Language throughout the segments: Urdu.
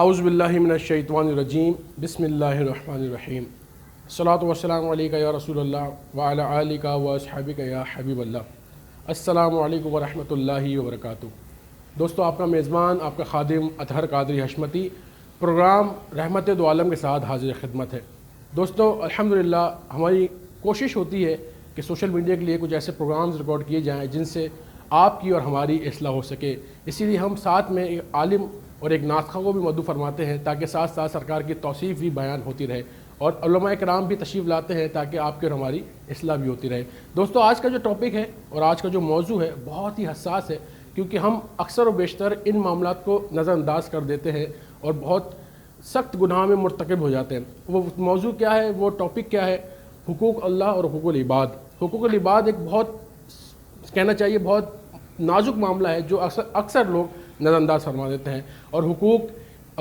اعوذ باللہ من الشیطان الرجیم بسم اللہ الرحمن الرحیم الصلاۃ والسلام علیکہ یا رسول اللہ وعلی آلک واصحابک یا حبیب اللہ۔ السلام علیکم ورحمۃ اللہ وبرکاتہ۔ دوستو، آپ کا میزبان، آپ کا خادم اطہر قادری حشمتی پروگرام رحمت دو عالم کے ساتھ حاضر خدمت ہے۔ دوستو، الحمدللہ ہماری کوشش ہوتی ہے کہ سوشل میڈیا کے لیے کچھ ایسے پروگرامز ریکارڈ کیے جائیں جن سے آپ کی اور ہماری اصلاح ہو سکے۔ اسی لیے ہم ساتھ میں ایک عالم اور ایک ناطقہ کو بھی مدعو فرماتے ہیں تاکہ ساتھ ساتھ سرکار کی توصیف بھی بیان ہوتی رہے، اور علماء کرام بھی تشریف لاتے ہیں تاکہ آپ کی اور ہماری اصلاح بھی ہوتی رہے۔ دوستو، آج کا جو ٹاپک ہے اور آج کا جو موضوع ہے بہت ہی حساس ہے، کیونکہ ہم اکثر و بیشتر ان معاملات کو نظر انداز کر دیتے ہیں اور بہت سخت گناہ میں مرتکب ہو جاتے ہیں۔ وہ موضوع کیا ہے، وہ ٹاپک کیا ہے؟ حقوق اللہ اور حقوق العباد۔ حقوق العباد ایک بہت کہنا چاہیے بہت نازک معاملہ ہے جو اکثر لوگ نظر انداز فرما دیتے ہیں۔ اور حقوق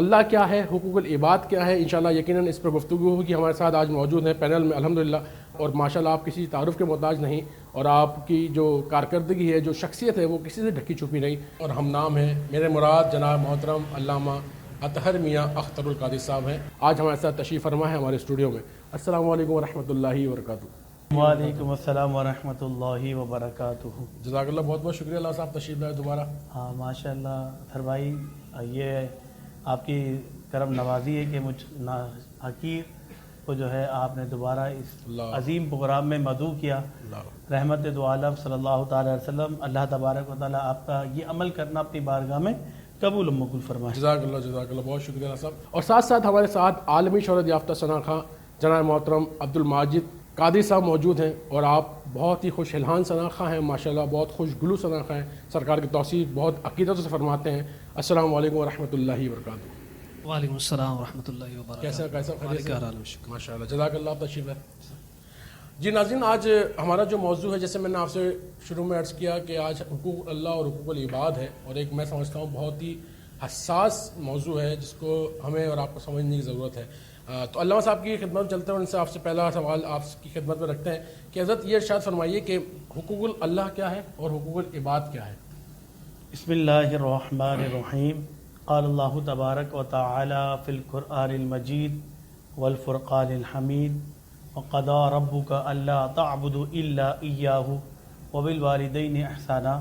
اللہ کیا ہے، حقوق العباد کیا ہے، انشاءاللہ یقیناً اس پر گفتگو ہوگی۔ ہمارے ساتھ آج موجود ہیں پینل میں الحمدللہ، اور ماشاءاللہ آپ کسی تعارف کے محتاج نہیں، اور آپ کی جو کارکردگی ہے، جو شخصیت ہے، وہ کسی سے ڈھکی چھپی نہیں۔ اور ہم نام ہیں، میرے مراد جناب محترم علامہ اطہر میاں اختر القادری صاحب ہیں۔ آج ہمارے ساتھ تشریف فرما ہے ہمارے اسٹوڈیو میں۔ السلام علیکم ورحمۃ اللہ وبرکاتہ۔ وعلیکم السلام ورحمۃ اللہ وبرکاتہ۔ جزاک اللہ، بہت بہت شکریہ اللہ صاحب تشریف لائے دوبارہ۔ ہاں ماشاء اللہ اطہر بھائی، یہ آپ کی کرم نوازی ہے کہ مجھ حقیر کو جو ہے آپ نے دوبارہ اس عظیم پروگرام میں مدعو کیا۔ رحمت دو عالم صلی اللہ تعالی علیہ وسلم، اللہ تبارک و تعالیٰ آپ کا یہ عمل کرنا اپنی بارگاہ میں قبول و مقبول فرمائے۔ جزاک اللہ، بہت شکریہ اللہ صاحب۔ اور ساتھ ساتھ ہمارے ساتھ عالمی شہرت یافتہ ثنا خواں جناب محترم عبد الماجد قادری صاحب موجود ہیں، اور آپ بہت ہی خوش الحان ثنا خواں ہیں ماشاءاللہ، بہت خوش گلو ثنا خواں ہیں، سرکار کی توصیف بہت عقیدت سے فرماتے ہیں۔ السلام علیکم ورحمۃ اللہ وبرکاتہ۔ وعلیکم السلام ورحمۃ اللہ وبرکاتہ۔ کیسا خیریت سے؟ شکر ماشاء اللہ، جزاک اللہ، آپ تشریف ہے۔ جی ناظرین، آج ہمارا جو موضوع ہے، جیسے میں نے آپ سے شروع میں عرض کیا کہ آج حقوق اللہ اور حقوق العباد ہے، اور ایک میں سمجھتا ہوں بہت ہی حساس موضوع ہے جس کو ہمیں اور آپ کو سمجھنے کی ضرورت ہے۔ تو علامہ صاحب کی خدمت میں چلتے ہیں، ان سے آپ سے پہلا سوال آپ کی خدمت میں رکھتے ہیں کہ حضرت یہ ارشاد فرمائیے کہ حقوق اللہ کیا ہے اور حقوق العباد کیا ہے؟ بسم اللہ الرحمن الرحیم۔ قال اللہ تبارک و تعالی فی القرآن المجید والفرقان الحمید وقضى ربک الا تعبدوا الا ایاہ وبالوالدین احسانا۔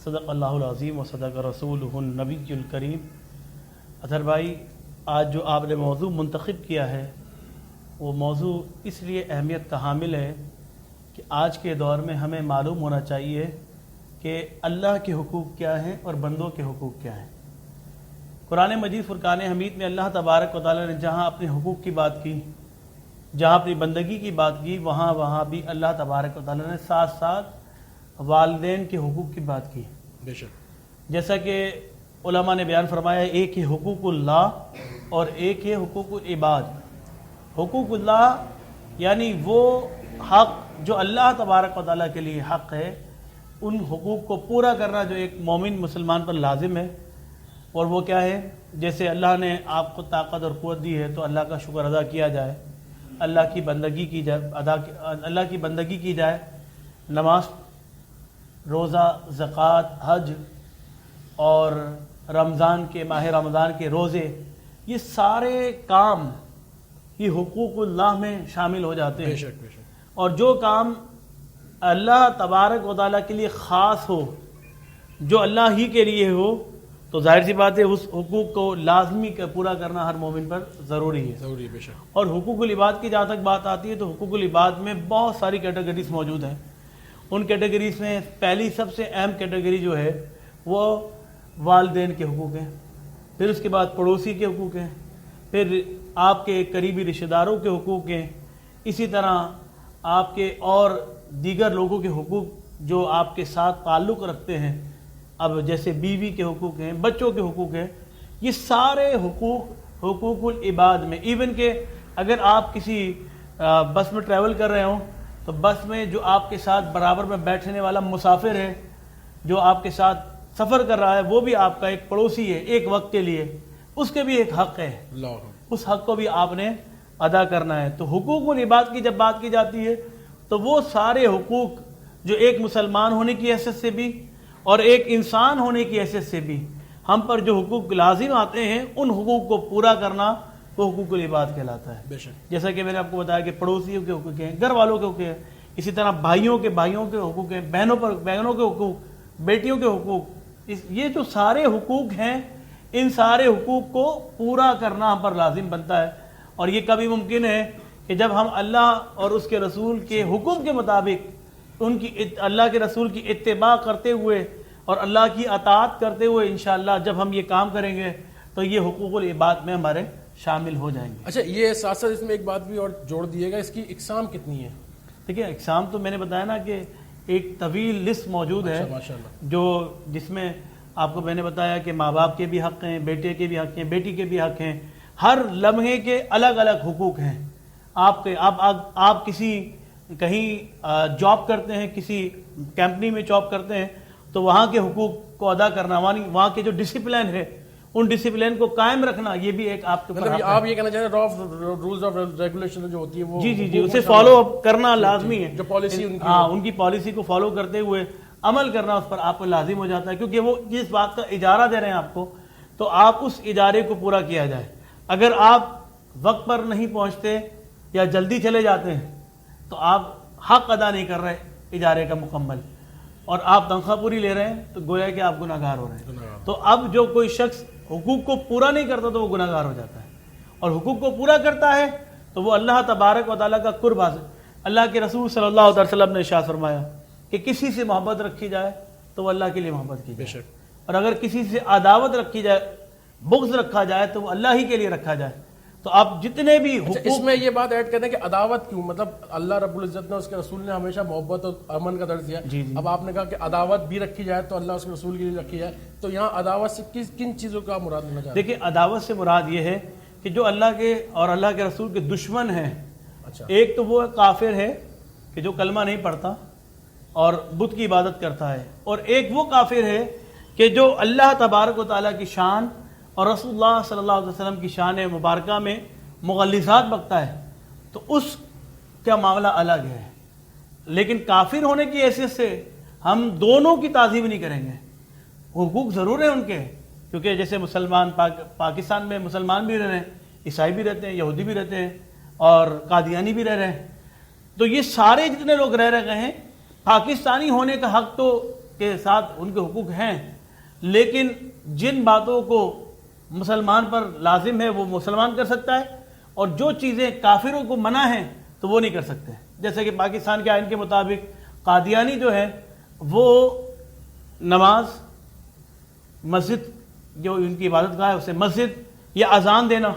صدق اللہ العظیم و صدق رسولہ النبی الکریم۔ اطہر بھائی، آج جو آپ نے موضوع منتخب کیا ہے وہ موضوع اس لیے اہمیت کا حامل ہے کہ آج کے دور میں ہمیں معلوم ہونا چاہیے کہ اللہ کے حقوق کیا ہیں اور بندوں کے حقوق کیا ہیں۔ قرآن مجید فرقان حمید میں اللہ تبارک و تعالیٰ نے جہاں اپنے حقوق کی بات کی، جہاں اپنی بندگی کی بات کی، وہاں بھی اللہ تبارک و تعالیٰ نے ساتھ ساتھ والدین کے حقوق کی بات کی۔ بے شک، جیسا کہ علماء نے بیان فرمایا، ایک ہے حقوق اللہ اور ایک ہے حقوق العباد۔ حقوق اللہ یعنی وہ حق جو اللہ تبارک و تعالیٰ کے لیے حق ہے، ان حقوق کو پورا کرنا جو ایک مومن مسلمان پر لازم ہے۔ اور وہ کیا ہے؟ جیسے اللہ نے آپ کو طاقت اور قوت دی ہے تو اللہ کا شکر ادا کیا جائے، اللہ کی بندگی کی جائے، اللہ کی بندگی کی جائے، نماز، روزہ، زکوٰۃ، حج اور رمضان کے ماہ رمضان کے روزے، یہ سارے کام یہ حقوق اللہ میں شامل ہو جاتے ہیں۔ بے شک، بے شک۔ اور جو کام اللہ تبارک و تعالیٰ کے لیے خاص ہو، جو اللہ ہی کے لیے ہو، تو ظاہر سی بات ہے اس حقوق کو لازمی پورا کرنا ہر مومن پر ضروری ہے۔ ضروری، بے شک۔ اور حقوق العباد کی جہاں تک بات آتی ہے تو حقوق العباد میں بہت ساری کیٹیگریز موجود ہیں۔ ان کیٹیگریز میں پہلی سب سے اہم کیٹیگری جو ہے وہ والدین کے حقوق ہیں، پھر اس کے بعد پڑوسی کے حقوق ہیں، پھر آپ کے قریبی رشتہ داروں کے حقوق ہیں، اسی طرح آپ کے اور دیگر لوگوں کے حقوق جو آپ کے ساتھ تعلق رکھتے ہیں، اب جیسے بیوی کے حقوق ہیں، بچوں کے حقوق ہیں۔ یہ سارے حقوق العباد میں، ایون کہ اگر آپ کسی بس میں ٹریول کر رہے ہوں تو بس میں جو آپ کے ساتھ برابر میں بیٹھنے والا مسافر ہے، جو آپ کے ساتھ سفر کر رہا ہے، وہ بھی آپ کا ایک پڑوسی ہے ایک وقت کے لیے، اس کے بھی ایک حق ہے، اس حق کو بھی آپ نے ادا کرنا ہے۔ تو حقوق العباد کی جب بات کی جاتی ہے تو وہ سارے حقوق جو ایک مسلمان ہونے کی حیثیت سے بھی اور ایک انسان ہونے کی حیثیت سے بھی ہم پر جو حقوق لازم آتے ہیں ان حقوق کو پورا کرنا وہ حقوق العباد کہلاتا ہے. بے شک. جیسا کہ میں نے آپ کو بتایا کہ پڑوسیوں کے حقوق ہیں, گھر والوں کے حقوق ہیں, اسی طرح بھائیوں کے حقوق ہیں, بہنوں کے حقوق, بیٹیوں کے حقوق, یہ جو سارے حقوق ہیں ان سارے حقوق کو پورا کرنا ہم پر لازم بنتا ہے. اور یہ کبھی ممکن ہے کہ جب ہم اللہ اور اس کے رسول کے حکم کے مطابق ان کی اللہ کے رسول کی اتباع کرتے ہوئے اور اللہ کی اطاعت کرتے ہوئے انشاءاللہ جب ہم یہ کام کریں گے تو یہ حقوق العباد میں ہمارے شامل ہو جائیں گے. اچھا, یہ ساتھ ساتھ اس میں ایک بات بھی اور جوڑ دیے گا, اس کی اقسام کتنی ہے؟ دیکھیں اقسام تو میں نے بتایا نا کہ ایک طویل لسٹ موجود ہے جو جس میں آپ کو میں نے بتایا کہ ماں باپ کے بھی حق ہیں, بیٹے کے بھی حق ہیں, بیٹی کے بھی حق ہیں, ہر لمحے کے الگ الگ حقوق ہیں. آپ کسی کہیں جاب کرتے ہیں, کسی کمپنی میں جاب کرتے ہیں تو وہاں کے حقوق کو ادا کرنا, وہاں کے جو ڈسپلن ہے ان ڈسپلن کو قائم رکنا, یہ بھی ایک آپ کے اوپر آپ یہ کہنا چاہتے ہیں رولز آف ریگولیشن جو ہوتی ہے وہ جی اسے فالو اپ کرنا لازمی ہے. جو پالیسی ان کی پالیسی کو فالو کرتے ہوئے عمل کرنا اس پر آپ کو لازم ہو جاتا ہے, کیونکہ وہ جس بات کا اجارہ دے رہے ہیں آپ کو تو آپ اس اجارے کو پورا کیا جائے. اگر آپ وقت پر نہیں پہنچتے یا جلدی چلے جاتے ہیں تو آپ حق ادا نہیں کر رہے اجارے کا مکمل, اور آپ تنخواہ پوری لے رہے ہیں تو گویا کہ آپ گناہگار ہو رہے ہیں. تو اب جو کوئی شخص حقوق کو پورا نہیں کرتا تو وہ گناہگار ہو جاتا ہے, اور حقوق کو پورا کرتا ہے تو وہ اللہ تبارک و تعالیٰ کا قرب حاصل. اللہ کے رسول صلی اللہ علیہ وسلم نے ارشاد فرمایا کہ کسی سے محبت رکھی جائے تو وہ اللہ کے لیے محبت کی جائے, اور اگر کسی سے عداوت رکھی جائے, بغض رکھا جائے تو وہ اللہ ہی کے لیے رکھا جائے. تو آپ جتنے بھی حقوق, اس میں یہ بات ایڈ کرتے ہیں کہ عداوت کیوں, مطلب اللہ رب العزت نے اس کے رسول نے ہمیشہ محبت اور امن کا درس دیا. اب آپ نے کہا کہ عداوت بھی رکھی جائے تو اللہ اس کے رسول کے لیے رکھی جائے, تو یہاں عداوت سے کن چیزوں کا مراد لینا چاہتے ہیں؟ دیکھیں عداوت سے مراد یہ ہے کہ جو اللہ کے اور اللہ کے رسول کے دشمن ہیں. ایک تو وہ کافر ہے کہ جو کلمہ نہیں پڑھتا اور بت کی عبادت کرتا ہے, اور ایک وہ کافر ہے کہ جو اللہ تبارک و تعالیٰ کی شان اور رسول اللہ صلی اللہ علیہ وسلم کی شان مبارکہ میں مغلظات بکتا ہے, تو اس کا معاملہ الگ ہے. لیکن کافر ہونے کی حیثیت سے ہم دونوں کی تعظیم نہیں کریں گے. حقوق ضرور ہیں ان کے, کیونکے جیسے مسلمان پاکستان میں مسلمان بھی رہ رہے ہیں, عیسائی بھی رہتے ہیں, یہودی بھی رہتے ہیں, اور قادیانی بھی رہ رہے ہیں. تو یہ سارے جتنے لوگ رہ رہے ہیں پاکستانی ہونے کا حق تو کے ساتھ ان کے حقوق ہیں, لیکن جن باتوں کو مسلمان پر لازم ہے وہ مسلمان کر سکتا ہے, اور جو چیزیں کافروں کو منع ہیں تو وہ نہیں کر سکتے. جیسے کہ پاکستان کے آئین کے مطابق قادیانی جو ہے وہ نماز, مسجد جو ان کی عبادت گاہ ہے اسے مسجد, یا اذان دینا,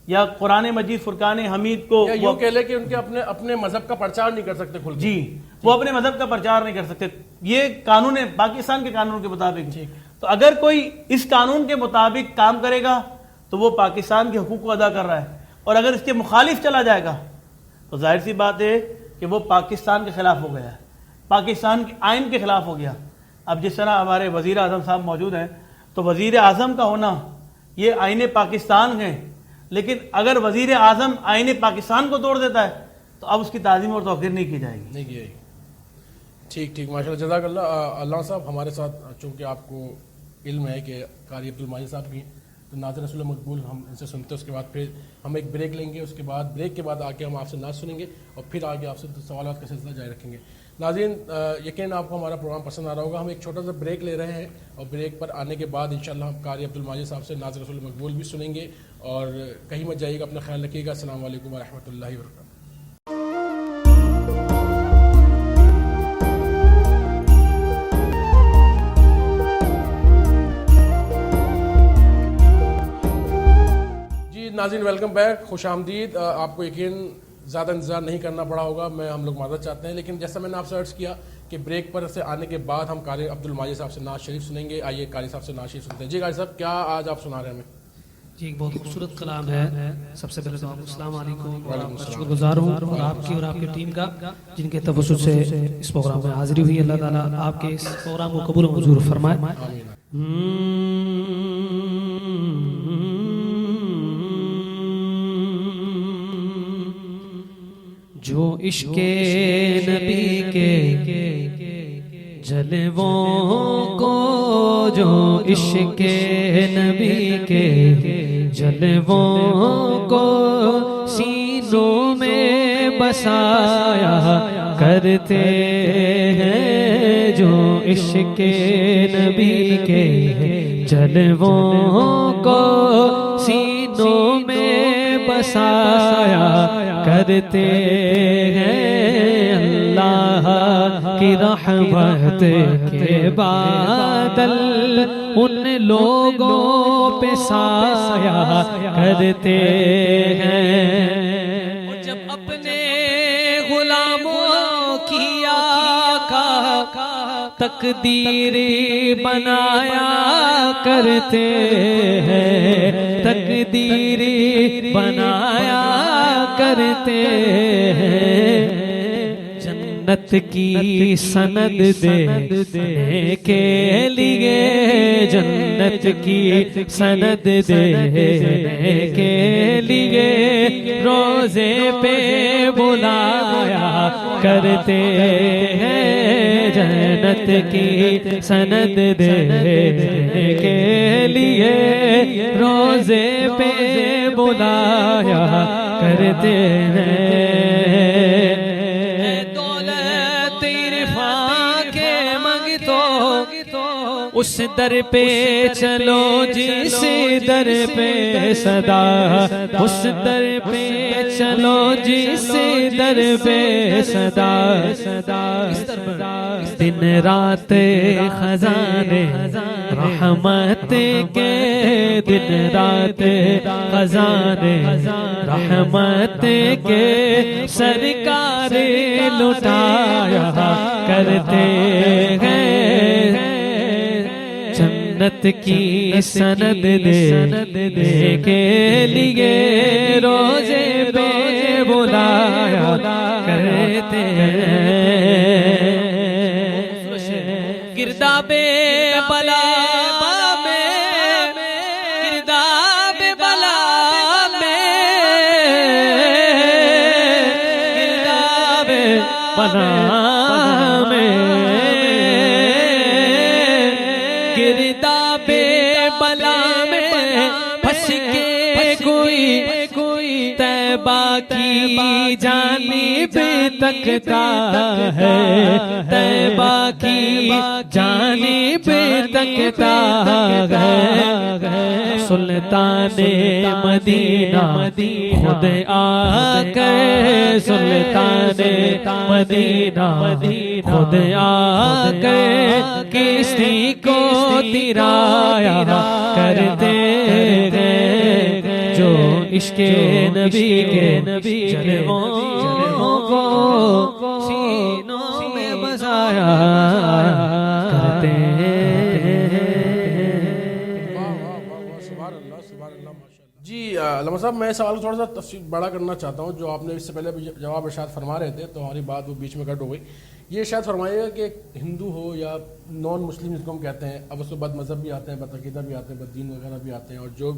یا قرآن مجید فرقان حمید کو, یا یوں کہہ لیں کہ ان کے اپنے مذہب کا پرچار نہیں کر سکتے کھل کے. جی وہ اپنے مذہب کا پرچار نہیں کر سکتے. یہ قانون ہے پاکستان کے قانون کے مطابق. تو اگر کوئی اس قانون کے مطابق کام کرے گا تو وہ پاکستان کے حقوق کو ادا کر رہا ہے, اور اگر اس کے مخالف چلا جائے گا تو ظاہر سی بات ہے کہ وہ پاکستان کے خلاف ہو گیا ہے, پاکستان کے آئین کے خلاف ہو گیا. اب جس طرح ہمارے وزیر اعظم صاحب موجود ہیں تو وزیر اعظم کا ہونا یہ آئین پاکستان ہے, لیکن اگر وزیر اعظم آئین پاکستان کو توڑ دیتا ہے تو اب اس کی تعظیم اور توقیر نہیں کی جائے گی. ٹھیک ماشاء اللہ, جزاک اللہ. اللہ صاحب ہمارے ساتھ چونکہ آپ کو علم ہے کہ قاری عبد الماجد صاحب کی, تو نعت رسول مقبول ہم ان سے سنتے ہیں. اس کے بعد پھر ہم ایک بریک لیں گے, اس کے بعد بریک کے بعد آ کے ہم آپ سے نعت سنیں گے اور پھر آگے آپ سے سوالات کا سلسلہ جاری رکھیں گے. ناظرین یقین آپ کو ہمارا پروگرام پسند آ رہا ہوگا. ہم ایک چھوٹا سا بریک لے رہے ہیں, اور بریک پر آنے کے بعد انشاءاللہ ہم قاری عبد الماجد صاحب سے نعت رسول مقبول بھی سنیں گے. اور کہیں مت جائیے گا, اپنا خیال رکھیے گا. السلام علیکم ورحمۃ اللہ وبرکاتہ. ناظرین ویلکم بیک, خوش آمدید. آپ کو یقین زیادہ انتظار نہیں کرنا پڑا ہوگا, ہم لوگ معذرت چاہتے ہیں, لیکن جیسا میں نے آپ سے عرض کیا کہ بریک پر سے آنے کے بعد ہم قاری عبد الماجد صاحب سے نعت شریف سنیں گے. آئیے قاری صاحب سے نعت شریف سنتے ہیں. جی قاری صاحب, کیا آج آپ سنا رہے ہیں ہمیں؟ جی ایک بہت خوبصورت کلام ہے. سب سے پہلے تو آپ السلام علیکم, اور آپ کا شکر گزار ہوں, اور آپ کی اور آپ کی ٹیم کا جن کے توسط سے اس پروگرام میں حاضری ہوئی. اللہ تعالیٰ آپ کے اس پروگرام کو قبول و منظور فرمائے. جو عشق نبی کے جلووں کو جو عشق نبی کے جلووں کو سینوں میں بسایا کرتے ہیں، جو عشق نبی کے جلووں کو سینوں میں بسایا کرتے ہیں، اللہ کی رحمت کے بادل ان لوگوں پہ سایہ کرتے ہیں، جب اپنے غلاموں کی آقا تقدیر بنایا کرتے ہیں، تقدیر بنایا کرتے ہیں، جنت کی سند دینے کے لیے، جنت کی سند دینے کے لیے روزے پہ بلایا کرتے ہیں، جنت کی سند دینے کے لیے روزے پہ بلایا کرتے ہیں، اس در پہ چلو جس در پہ صدا، اس در پہ چلو جس در پہ صدا، دن رات خزانے رحمت کے، دن رات خزانے رحمت کے سرکار لٹایا کرتے ہیں، جنت کی سند دینے کے لیے روزے پہ بلایا کرتے ہیں، گرداب بلا میں، گرداب بلا میں، گرداب بلا طیبہ کی جانب تکتا ہے، طیبہ کی جانب تکتا ہے، سلطان مدینہ خود آ کر، سلطان مدینہ خود آ کر کشتی کو تیرایا کرتے ہیں، جو عشق نبی کے جلووں کو سینوں میں بسایا کرتے ہیں۔ جی علامہ صاحب، میں سوال تھوڑا سا تفصیل بڑا کرنا چاہتا ہوں، جو آپ نے اس سے پہلے جواب ارشاد فرما رہے تھے تو ہماری بات وہ بیچ میں کٹ ہو گئی۔ یہ ارشاد فرمائیے گا کہ ہندو ہو یا نان مسلم جس کو ہم کہتے ہیں، اب اس کو بد مذہب بھی آتے ہیں، بد عقیدہ بھی آتے ہیں، بد دین وغیرہ بھی آتے ہیں، اور جو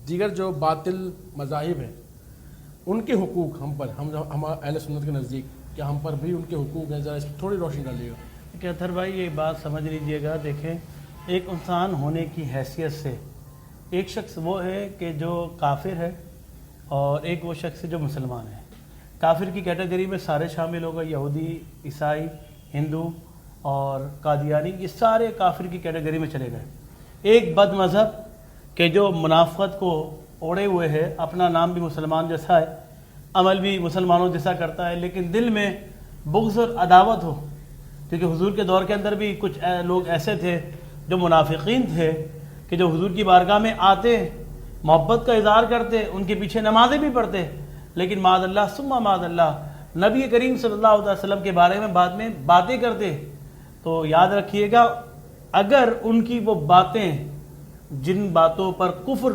دیگر جو باطل مذاہب ہیں ان کے حقوق ہم پر، ہم اہل سنت کے نزدیک کیا ہم پر بھی ان کے حقوق ہیں؟ ذرا اس تھوڑی روشنی ڈالیے گا۔ کہ اطہر بھائی یہ بات سمجھ لیجئے گا، دیکھیں ایک انسان ہونے کی حیثیت سے ایک شخص وہ ہے کہ جو کافر ہے اور ایک وہ شخص ہے جو مسلمان ہے۔ کافر کی کیٹیگری میں سارے شامل ہوگا، یہودی، عیسائی، ہندو اور قادیانی، یہ سارے کافر کی کیٹیگری میں چلے گئے۔ ایک بد مذہب کہ جو منافقت کو اوڑے ہوئے ہے، اپنا نام بھی مسلمان جیسا ہے، عمل بھی مسلمانوں جیسا کرتا ہے، لیکن دل میں بغض اور عداوت ہو، کیونکہ حضور کے دور کے اندر بھی کچھ لوگ ایسے تھے جو منافقین تھے کہ جو حضور کی بارگاہ میں آتے، محبت کا اظہار کرتے، ان کے پیچھے نمازیں بھی پڑھتے، لیکن معاذ اللہ ثم معاذ اللہ نبی کریم صلی اللہ علیہ وسلم کے بارے میں بعد میں باتیں کرتے۔ تو یاد رکھیے گا، اگر ان کی وہ باتیں، جن باتوں پر کفر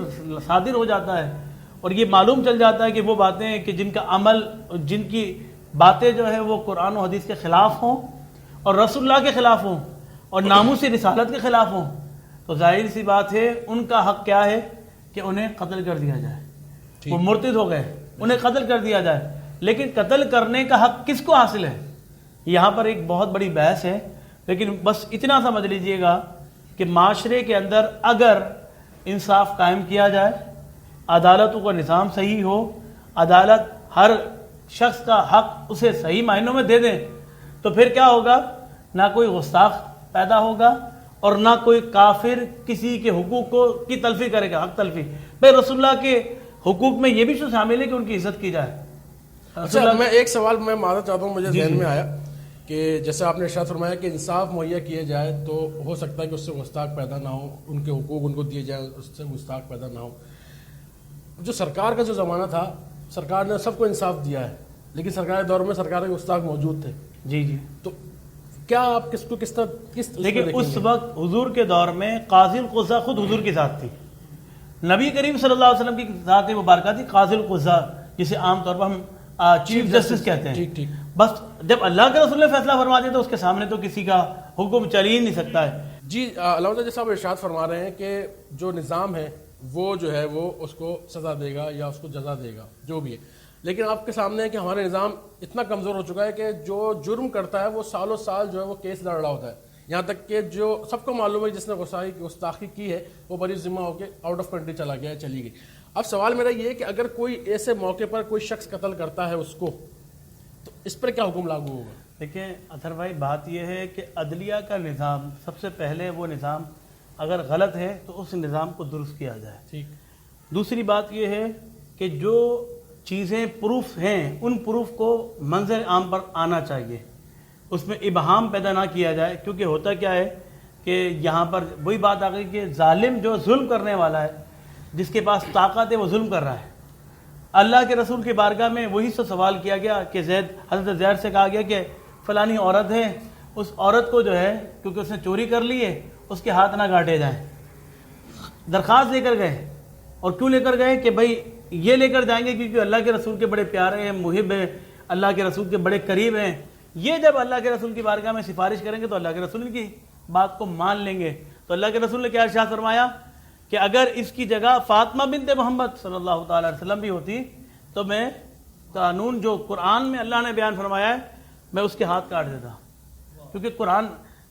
صادر ہو جاتا ہے اور یہ معلوم چل جاتا ہے کہ وہ باتیں کہ جن کا عمل، جن کی باتیں جو ہے وہ قرآن و حدیث کے خلاف ہوں اور رسول اللہ کے خلاف ہوں اور ناموس رسالت کے خلاف ہوں، تو ظاہر سی بات ہے ان کا حق کیا ہے کہ انہیں قتل کر دیا جائے۔ وہ مرتد ہو گئے، انہیں قتل کر دیا جائے، لیکن قتل کرنے کا حق کس کو حاصل ہے؟ یہاں پر ایک بہت بڑی بحث ہے، لیکن بس اتنا سمجھ لیجئے گا کہ معاشرے کے اندر اگر انصاف قائم کیا جائے، عدالتوں کا نظام صحیح ہو، عدالت ہر شخص کا حق اسے صحیح معنوں میں دے دیں، تو پھر کیا ہوگا؟ نہ کوئی گستاخ پیدا ہوگا اور نہ کوئی کافر کسی کے حقوق کی تلفی کرے گا، حق تلفی۔ بھائی رسول اللہ کے حقوق میں یہ بھی تو شامل ہے کہ ان کی عزت کی جائے۔ اچھا، میں ایک سوال میں معذرت چاہتا ہوں، مجھے ذہن میں آیا کہ جیسے آپ نے ارشاد فرمایا کہ انصاف مہیا کیا جائے تو ہو سکتا ہے کہ اس سے گستاخ پیدا نہ ہو، ان کے حقوق ان کو دیے جائیں، اس سے گستاخ پیدا نہ ہو۔ جو سرکار کا جو زمانہ تھا، سرکار نے سب کو انصاف دیا ہے، لیکن سرکار کے دور میں سرکار کے گستاخ موجود تھے۔ جی جی، تو کیا آپ کس کو کس طرح لیکن اس وقت حضور کے دور میں قاضی القضاء خود حضور کی ذات تھی، نبی کریم صلی اللہ علیہ وسلم کی ذات مبارکہ تھی قاضی القضاء، جسے عام طور پر ہم چیف جسٹس کہتے ہیں۔ ٹھیک ٹھیک، بس جب اللہ کے رسول نے فیصلہ فرما دیا تو اس کے سامنے تو کسی کا حکم چل ہی نہیں سکتا ہے۔ جی علامہ جیسا آپ ارشاد فرما رہے ہیں کہ جو نظام ہے وہ جو ہے وہ اس کو سزا دے گا یا اس کو جزا دے گا، جو بھی ہے، لیکن آپ کے سامنے ہے کہ ہمارا نظام اتنا کمزور ہو چکا ہے کہ جو جرم کرتا ہے وہ سالوں سال جو ہے وہ کیس لڑ رہا ہوتا ہے، یہاں تک کہ جو سب کو معلوم ہے جس نے گستاخی کی ہے وہ بری ذمہ ہو کے آؤٹ آف کنٹری چلا گیا ہے، چلی گئی۔ اب سوال میرا یہ ہے کہ اگر کوئی ایسے موقع پر کوئی شخص قتل کرتا ہے اس کو، تو اس پر کیا حکم لاگو ہوگا؟ دیکھیں اطہر بھائی، بات یہ ہے کہ عدلیہ کا نظام سب سے پہلے وہ نظام اگر غلط ہے تو اس نظام کو درست کیا جائے۔ ٹھیک۔ دوسری بات یہ ہے کہ جو چیزیں پروف ہیں ان پروف کو منظر عام پر آنا چاہیے، اس میں ابہام پیدا نہ کیا جائے، کیونکہ ہوتا کیا ہے کہ یہاں پر وہی بات آ گئی کہ ظالم جو ظلم کرنے والا ہے، جس کے پاس طاقت ہے وہ ظلم کر رہا ہے۔ اللہ کے رسول کی بارگاہ میں وہی سے سوال کیا گیا کہ حضرت زید سے کہا گیا کہ فلانی عورت ہے، اس عورت کو جو ہے کیونکہ اس نے چوری کر لی ہے اس کے ہاتھ نہ کاٹے جائیں۔ درخواست لے کر گئے، اور کیوں لے کر گئے کہ بھائی یہ لے کر جائیں گے کیونکہ اللہ کے رسول کے بڑے پیارے ہیں، محب ہیں، اللہ کے رسول کے بڑے قریب ہیں، یہ جب اللہ کے رسول کی بارگاہ میں سفارش کریں گے تو اللہ کے رسول کی بات کو مان لیں گے۔ تو اللہ کے رسول نے کیا ارشاد فرمایا کہ اگر اس کی جگہ فاطمہ بنت محمد صلی اللہ تعالی علیہ وسلم بھی ہوتی تو میں قانون جو قرآن میں اللہ نے بیان فرمایا ہے میں اس کے ہاتھ کاٹ دیتا، کیونکہ قرآن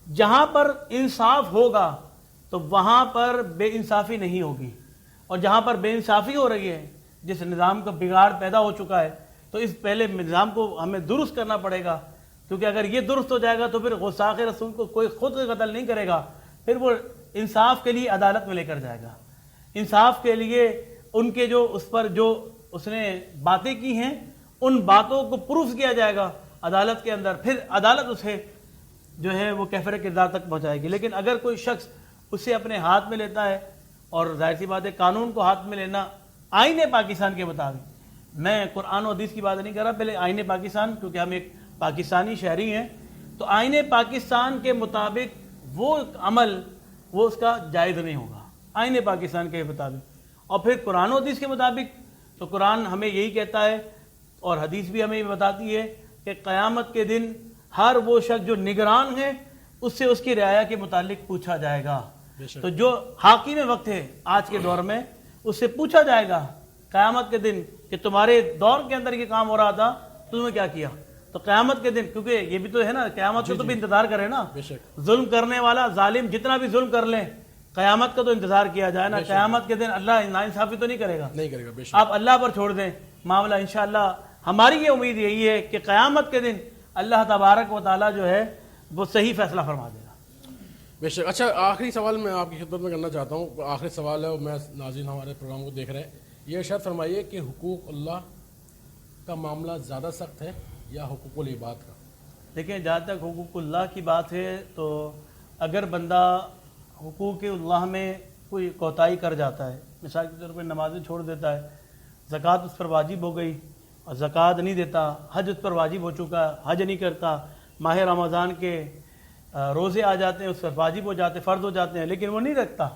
جہاں پر انصاف ہوگا تو وہاں پر بے انصافی نہیں ہوگی، اور جہاں پر بے انصافی ہو رہی ہے، جس نظام کا بگاڑ پیدا ہو چکا ہے، تو اس پہلے نظام کو ہمیں درست کرنا پڑے گا، کیونکہ اگر یہ درست ہو جائے گا تو پھر گستاخ رسول کو کوئی خود قتل نہیں کرے گا، پھر وہ انصاف کے لیے عدالت میں لے کر جائے گا، انصاف کے لیے ان کے جو اس پر جو اس نے باتیں کی ہیں ان باتوں کو پروف کیا جائے گا عدالت کے اندر، پھر عدالت اسے جو ہے وہ کیفر کردار تک پہنچائے گی۔ لیکن اگر کوئی شخص اسے اپنے ہاتھ میں لیتا ہے، اور ظاہر سی بات ہے قانون کو ہاتھ میں لینا آئین پاکستان کے مطابق، میں قرآن و حدیث کی بات نہیں کر رہا، پہلے آئین پاکستان، کیونکہ ہم ایک پاکستانی شہری ہیں، تو آئین پاکستان کے مطابق وہ عمل وہ اس کا جائز نہیں ہوگا آئین پاکستان کے مطابق، اور پھر قرآن و حدیث کے مطابق تو قرآن ہمیں یہی کہتا ہے اور حدیث بھی ہمیں یہ بتاتی ہے کہ قیامت کے دن ہر وہ شخص جو نگران ہے اس سے اس کی رعایا کے متعلق پوچھا جائے گا۔ تو جو حاکم وقت ہے آج کے دور میں اس سے پوچھا جائے گا قیامت کے دن کہ تمہارے دور کے اندر یہ کام ہو رہا تھا تم نے کیا کیا۔ تو قیامت کے دن، کیونکہ یہ بھی تو ہے نا، قیامت کا تو بھی انتظار کرے نا، ظلم کرنے والا ظالم جتنا بھی ظلم کر لیں قیامت کا تو انتظار کیا جائے نا، قیامت کے دن اللہ ناانصافی تو نہیں کرے گا، آپ اللہ پر چھوڑ دیں معاملہ۔ انشاءاللہ ہماری یہ امید یہی ہے کہ قیامت کے دن اللہ تبارک و تعالیٰ جو ہے وہ صحیح فیصلہ فرما دے گا۔ بے شک۔ اچھا، آخری سوال میں آپ کی خدمت میں کرنا چاہتا ہوں، آخری سوال ہے اور میں ناظرین ہمارے پروگرام کو دیکھ رہے ہیں، یہ ارشاد فرمائیے کہ حقوق اللہ کا معاملہ زیادہ سخت ہے یا حقوق العباد کا؟ دیکھیں جہاں تک حقوق اللہ کی بات ہے تو اگر بندہ حقوق اللہ میں کوئی کوتاہی کر جاتا ہے، مثال کے طور پر نمازیں چھوڑ دیتا ہے، زکوٰۃ اس پر واجب ہو گئی اور زکوٰۃ نہیں دیتا، حج اس پر واجب ہو چکا ہے حج نہیں کرتا، ماہ رمضان کے روزے آ جاتے ہیں اس پر واجب ہو جاتے فرض ہو جاتے ہیں لیکن وہ نہیں رکھتا،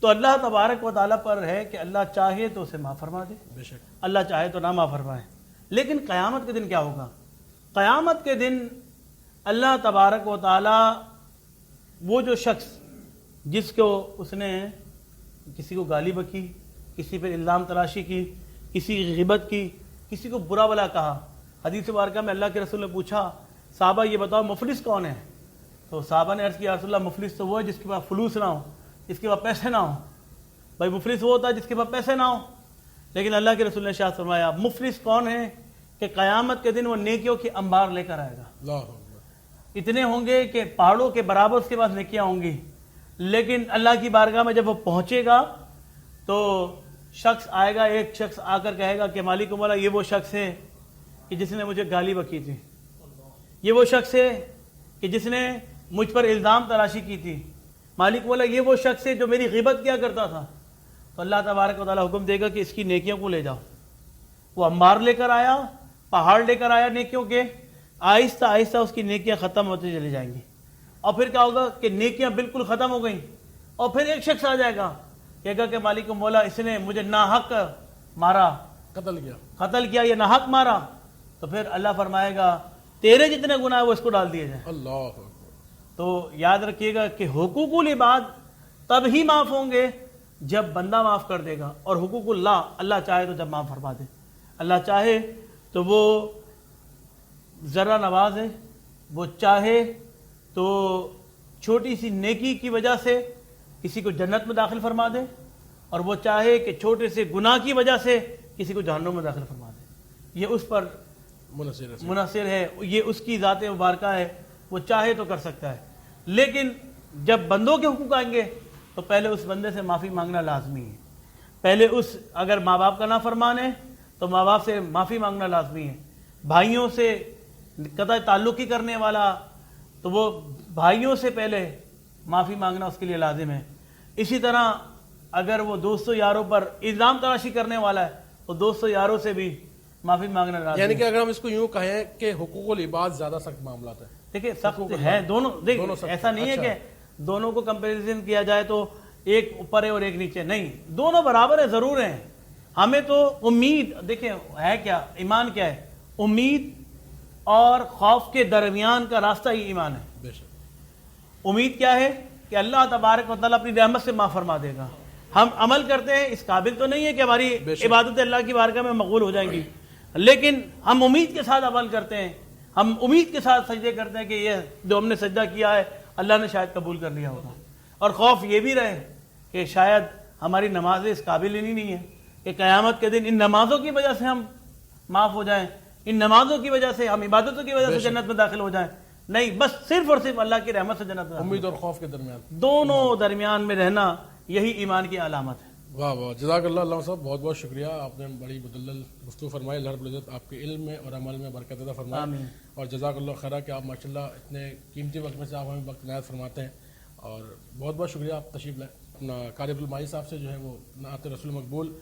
تو اللہ تبارک و تعالیٰ پر ہے کہ اللہ چاہے تو اسے معاف فرما دے، بے شک، اللہ چاہے تو نہ معاف فرمائے۔ لیکن قیامت کے دن کیا ہوگا؟ قیامت کے دن اللہ تبارک و تعالیٰ وہ جو شخص جس کو اس نے کسی کو گالی بکی، کسی پہ الزام تراشی کی، کسی کی غیبت کی، کسی کو برا بلا کہا، حدیث مبارکہ میں اللہ کے رسول نے پوچھا صحابہ یہ بتاؤ مفلس کون ہے؟ تو صحابہ نے عرض کیا رسول اللہ مفلس تو وہ ہے جس کے پاس فلوس نہ ہو، جس کے پاس پیسے نہ ہو. بھائی مفلس وہ ہوتا ہے جس کے پاس پیسے نہ ہو. لیکن اللہ کے رسول نے ارشاد فرمایا مفلس کون ہے کہ قیامت کے دن وہ نیکیوں کی انبار لے کر آئے گا. اللہ اکبر. اتنے ہوں گے کہ پہاڑوں کے برابر اس کے پاس نیکیاں ہوں گی، لیکن اللہ کی بارگاہ میں جب وہ پہنچے گا تو شخص آئے گا، ایک شخص آ کر کہے گا کہ مالک مولا یہ وہ شخص ہے کہ جس نے مجھے گالی بکی تھی، یہ وہ شخص ہے کہ جس نے مجھ پر الزام تراشی کی تھی، مالک مولا یہ وہ شخص ہے جو میری غیبت کیا کرتا تھا. تو اللہ تبارک و تعالیٰ حکم دے گا کہ اس کی نیکیوں کو لے جاؤ. وہ انبار لے کر آیا، پہاڑ لے کر آیا نیکیوں کے. آہستہ آہستہ اس کی نیکیاں ختم ہوتی چلی جائیں گی، اور پھر کیا ہوگا کہ نیکیاں بالکل ختم ہو گئیں، اور پھر ایک شخص آ جائے گا کہے گا کہ مالک مولا اس نے مجھے ناحق مارا، قتل کیا یا ناحق مارا. تو پھر اللہ فرمائے گا تیرے جتنے گناہ وہ اس کو ڈال دیے جائیں. اللہ اکبر. تو یاد رکھیے گا کہ حقوق العباد تب ہی معاف ہوں گے جب بندہ معاف کر دے گا، اور حقوق اللہ چاہے تو جب معاف فرما دے. اللہ چاہے تو وہ ذرہ نواز ہے، وہ چاہے تو چھوٹی سی نیکی کی وجہ سے کسی کو جنت میں داخل فرما دے، اور وہ چاہے کہ چھوٹے سے گناہ کی وجہ سے کسی کو جہنم میں داخل فرما دے. یہ اس پر منحصر ہے، یہ اس کی ذات مبارکہ ہے، وہ چاہے تو کر سکتا ہے. لیکن جب بندوں کے حقوق آئیں گے تو پہلے اس بندے سے معافی مانگنا لازمی ہے. پہلے اگر ماں باپ کا نافرمان ہے تو ماں باپ سے معافی مانگنا لازمی ہے. بھائیوں سے قطع تعلقی کرنے والا تو وہ بھائیوں سے پہلے معافی مانگنا اس کے لیے لازم ہے. اسی طرح اگر وہ دوستوں یاروں پر الزام تراشی کرنے والا ہے تو دوستوں یاروں سے بھی معافی مانگنا لازم ہے. یعنی کہ اگر ہم اس کو یوں کہیں کہ حقوق العباد زیادہ سخت معاملات ہیں. دیکھیں سخت ہے دونوں، ایسا نہیں ہے کہ دونوں کو کمپیریزن کیا جائے تو ایک اوپر ہے اور ایک نیچے، نہیں، دونوں برابر ہیں، ضرور ہیں. ہمیں تو امید، دیکھیں ہے کیا ایمان، کیا ہے امید اور خوف کے درمیان کا راستہ ہی ایمان ہے. امید کیا ہے کہ اللہ تبارک و تعالیٰ اپنی رحمت سے معاف فرما دے گا. ہم عمل کرتے ہیں، اس قابل تو نہیں ہے کہ ہماری عبادت اللہ کی بارگاہ میں مقبول ہو جائیں گی، لیکن ہم امید کے ساتھ عمل کرتے ہیں، ہم امید کے ساتھ سجدے کرتے ہیں کہ یہ جو ہم نے سجدہ کیا ہے اللہ نے شاید قبول کر لیا ہوگا. اور خوف یہ بھی رہے کہ شاید ہماری نمازیں اس قابل ہی نہیں ہے کہ قیامت کے دن ان نمازوں کی وجہ سے ہم معاف ہو جائیں، ان نمازوں کی وجہ سے ہم عبادتوں کی وجہ سے جنت میں داخل ہو جائیں. نہیں، بس صرف اور صرف اللہ کی رحمت سے جنت میں. امید اور خوف کے درمیان، دونوں درمیان میں رہنا یہی ایمان کی علامت ہے. واہ واہ، جزاک اللہ. علامہ صاحب بہت بہت شکریہ، آپ نے بڑی مدلل گفتگو فرمائی. اللہ رب العزت آپ کے علم میں اور عمل میں برکت عطا فرمائے. آمین. اور جزاک اللہ خیرہ کہ آپ ماشاءاللہ اتنے قیمتی وقت میں سے آپ ہمیں وقت عنایت فرماتے ہیں. اور بہت بہت شکریہ، آپ تشریف لائیں. اپنا قاری عبدالماجد صاحب سے جو ہے وہ نعت رسول مقبول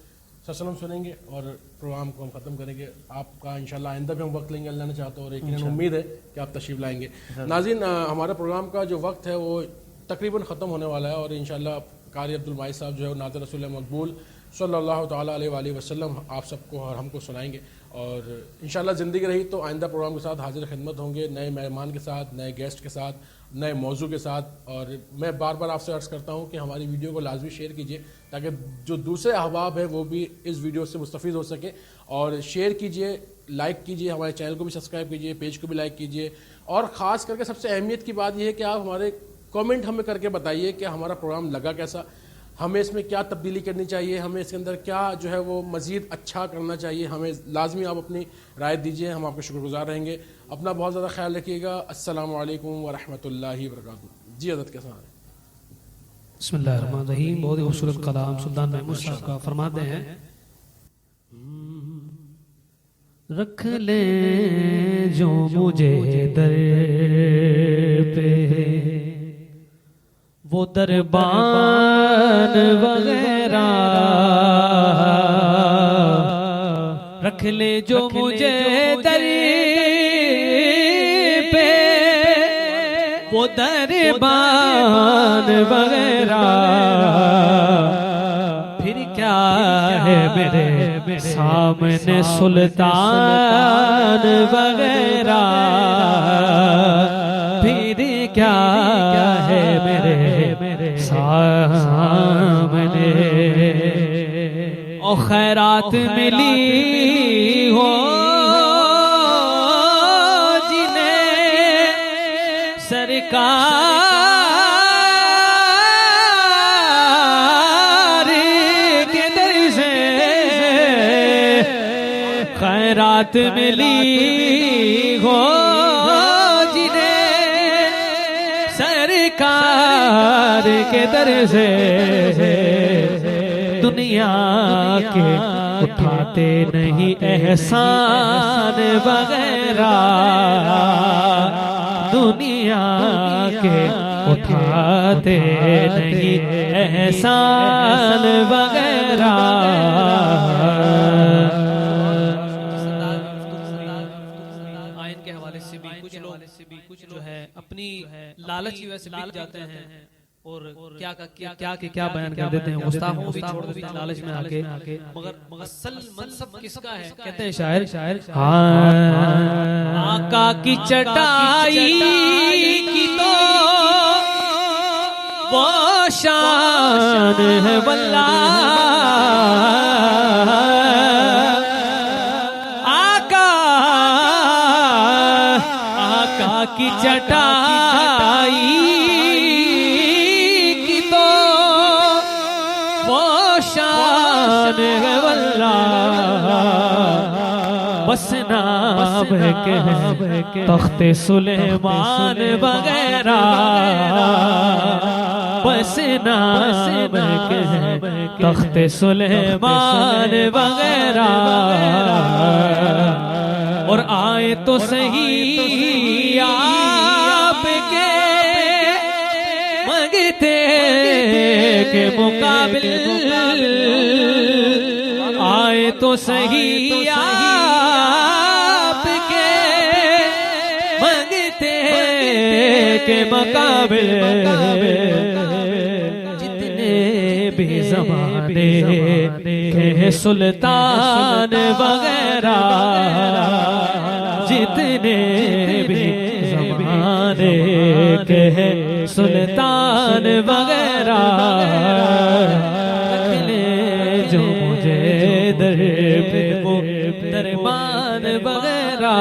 صلی اللہ علیہ وسلم سنیں گے اور پروگرام کو ہم ختم کریں گے. آپ کا انشاءاللہ آئندہ بھی ہم وقت لیں گے اللہ نے چاہتا، اور یقیناً امید ہے کہ آپ تشریف لائیں گے. ناظرین، ہمارا پروگرام کا جو وقت ہے وہ تقریباً ختم ہونے والا ہے، اور انشاءاللہ قاری عبدالماجد صاحب جو ہے نعت رسول مقبول صلی اللہ تعالیٰ علیہ وآلہ وسلم آپ سب کو اور ہم کو سنائیں گے. اور انشاءاللہ زندگی رہی تو آئندہ پروگرام کے ساتھ حاضر خدمت ہوں گے، نئے مہمان کے ساتھ، نئے گیسٹ کے ساتھ، نئے موضوع کے ساتھ. اور میں بار بار آپ سے عرض کرتا ہوں کہ ہماری ویڈیو کو لازمی شیئر کیجیے تاکہ جو دوسرے احباب ہیں وہ بھی اس ویڈیو سے مستفید ہو سکیں. اور شیئر کیجیے، لائک کیجیے، ہمارے چینل کو بھی سبسکرائب کیجیے، پیج کو بھی لائک کیجیے. اور خاص کر کے سب سے اہمیت کی بات یہ ہے کہ آپ ہمارے کامنٹ ہمیں کر کے بتائیے کہ ہمارا پروگرام لگا کیسا، ہمیں اس میں کیا تبدیلی کرنی چاہیے، ہمیں اس کے اندر کیا جو ہے وہ مزید اچھا کرنا چاہیے. ہمیں لازمی آپ اپنی رائے دیجیے، ہم آپ کے شکر گزار رہیں گے. اپنا بہت زیادہ خیال رکھیے گا. السلام علیکم ورحمۃ اللہ وبرکاتہ. جی حضرت کے ساتھ بسم اللہ الرحمن الرحیم. بہت ہی خوبصورت کلام سلطان محمود صاحب کا فرماتے ہیں، رکھ لیں جو مجھے در پہ وہ دربان وغیرہ، رکھ لیں جو مجھے در پہ وہ دربان وغیرہ، پھر کیا ہے میرے سامنے سلطان وغیرہ، پھر کیا ہے میرے سامنے. اور خیرات ملی ہو جنہیں سرکار سرکار کے در سے خیرات ملی ہو جنہیں سرکار کے در سے دنیا کے اٹھاتے نہیں احسان وغیرہ دنیا کے اٹھاتے نہیں احسان وغیرہ آئین کے حوالے سے بھی کچھ جو ہے اپنی لالچ کی وجہ سے بک جاتے ہیں اور کیا بیان کر دیتے ہیں گستاخوں بھی چھوڑ دیتے ہیں لالچ میں آکے مگر اصل منصب کس کا ہے کہتے ہیں شاعر آقا کی چٹائی کی تو وہ شان ہے واللہ آقا کی چٹائی بس نام کے تخت سلیمان وغیرہ بس نام کے تخت سلیمان وغیرہ اور آئے تو صحیح آپ کے مانگتے کے مقابل آئے تو صحیح آپ کے مانگتے کے مقابل جتنے بھی زمانے کے سلطان وغیرہ جتنے بھی زمانے کے سلطان وغیرہ جو مجھے در پہ دربان وغیرہ